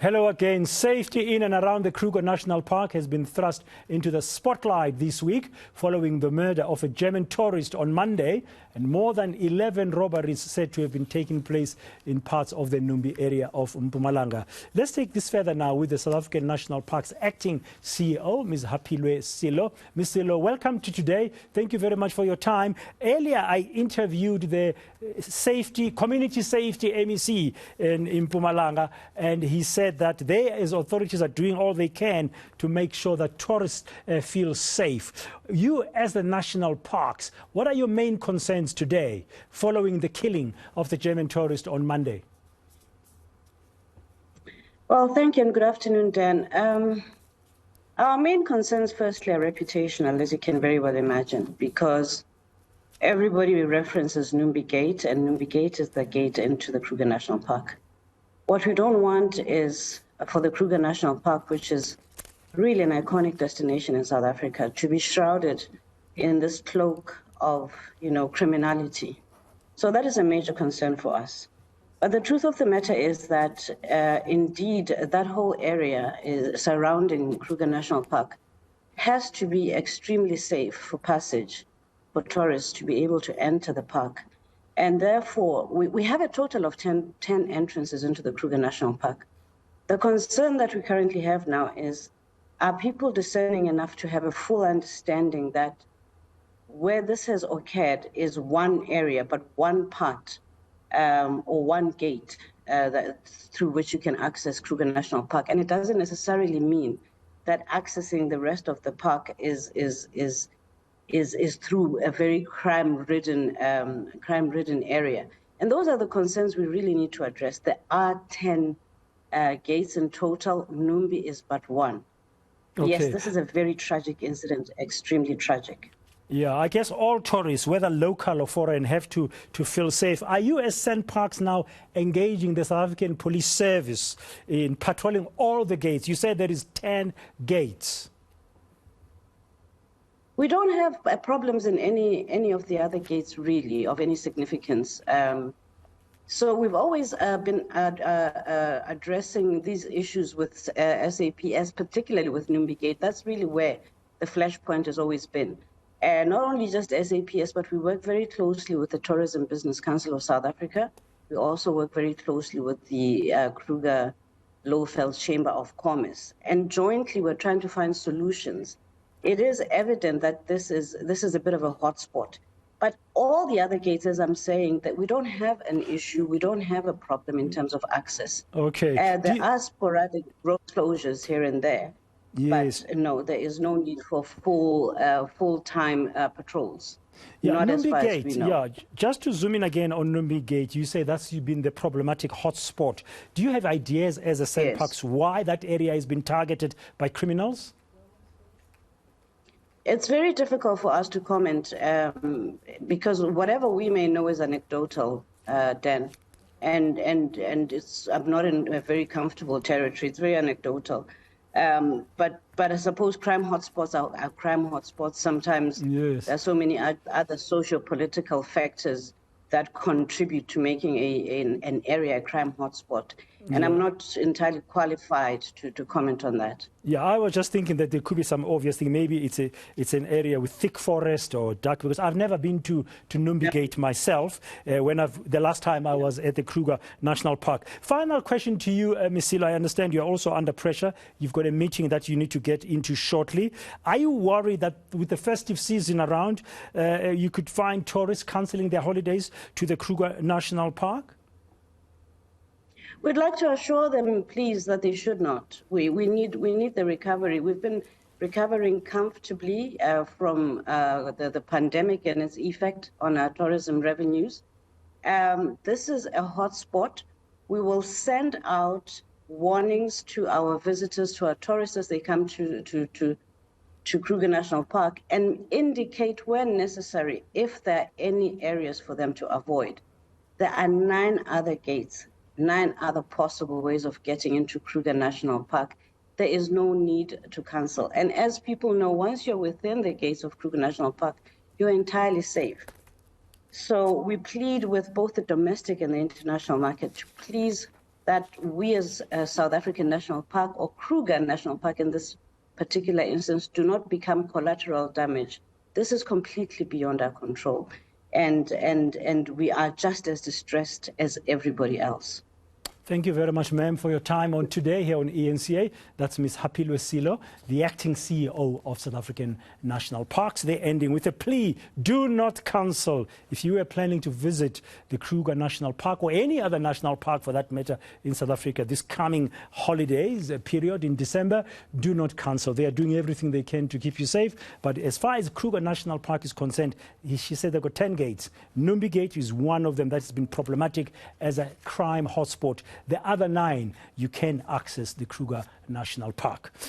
Hello again. Safety in and around the Kruger National Park has been thrust into the spotlight this week following the murder of a German tourist on Monday, and more than 11 robberies said to have been taking place in parts of the Numbi area of Mpumalanga. Let's take this further now with the South African National Parks Acting CEO, Ms. Hapiloe Sello. Ms. Sello, welcome to today. Thank you very much for your time. Earlier, I interviewed the community safety MEC in Mpumalanga, and he said that they, as authorities, are doing all they can to make sure that tourists feel safe. You, as the national parks, what are your main concerns today following the killing of the German tourist on Monday? Well, thank you and good afternoon, Dan. Our main concerns, firstly, are reputational, as you can very well imagine, because everybody references Numbi Gate, and Numbi Gate is the gate into the Kruger National Park. What we don't want is for the Kruger National Park, which is really an iconic destination in South Africa, to be shrouded in this cloak of, criminality. So that is a major concern for us. But the truth of the matter is that, indeed, that whole area surrounding Kruger National Park has to be extremely safe for passage for tourists to be able to enter the park. And therefore, we have a total of 10 entrances into the Kruger National Park. The concern that we currently have now is, are people discerning enough to have a full understanding that where this has occurred is one area, but one part or one gate through which you can access Kruger National Park. And it doesn't necessarily mean that accessing the rest of the park is through a very crime-ridden area. And those are the concerns we really need to address. There are 10 gates in total. Numbi is but one. Okay. Yes, this is a very tragic incident, extremely tragic. Yeah, I guess all tourists, whether local or foreign, have to feel safe. Are you, as SANParks, now engaging the South African Police Service in patrolling all the gates? You said there is 10 gates. We don't have problems in any of the other gates, really, of any significance. So we've always been addressing these issues with SAPS, particularly with Numbi Gate. That's really where the flashpoint has always been. Not only just SAPS, but we work very closely with the Tourism Business Council of South Africa. We also work very closely with the Kruger Lohfeld Chamber of Commerce. And jointly, we're trying to find solutions. It is evident that this is a bit of a hotspot. But all the other gates, as I'm saying, that we don't have an issue, we don't have a problem in terms of access. Okay. There are sporadic road closures here and there. Yes. But no, there is no need for full-time patrols. Yeah, not Numbi as far Gate, as we know. yeah. Just to zoom in again on Numbi Gate, you say that's been the problematic hotspot. Do you have ideas as a SANParks why that area has been targeted by criminals? It's very difficult for us to comment because whatever we may know is anecdotal, Dan, and I'm not in a very comfortable territory. It's very anecdotal. But I suppose crime hotspots are crime hotspots. Sometimes there are so many other socio-political factors that contribute to making an area a crime hotspot. And I'm not entirely qualified to comment on that. Yeah, I was just thinking that there could be some obvious thing. Maybe it's an area with thick forest or dark, because I've never been to Numbi Gate myself the last time I was at the Kruger National Park. Final question to you, Ms. Sello. I understand you're also under pressure. You've got a meeting that you need to get into shortly. Are you worried that with the festive season around, you could find tourists cancelling their holidays to the Kruger National Park? We'd like to assure them, please, that they should not. We need the recovery. We've been recovering comfortably from the pandemic and its effect on our tourism revenues. This is a hotspot. We will send out warnings to our visitors, to our tourists as they come to Kruger National Park, and indicate when necessary if there are any areas for them to avoid. There are 9 other gates. 9 other possible ways of getting into Kruger National Park. There is no need to cancel. And as people know, once you're within the gates of Kruger National Park, you're entirely safe. So we plead with both the domestic and the international market to please that we as South African National Park or Kruger National Park in this particular instance do not become collateral damage. This is completely beyond our control. And we are just as distressed as everybody else. Thank you very much, ma'am, for your time on today here on eNCA. That's Ms. Hapiloe Sello, the acting CEO of South African National Parks. They're ending with a plea: do not cancel. If you are planning to visit the Kruger National Park or any other national park for that matter in South Africa this coming holidays period in December, do not cancel. They are doing everything they can to keep you safe. But as far as Kruger National Park is concerned, she said they've got 10 gates. Numbi Gate is one of them that's been problematic as a crime hotspot. The other 9, you can access the Kruger National Park.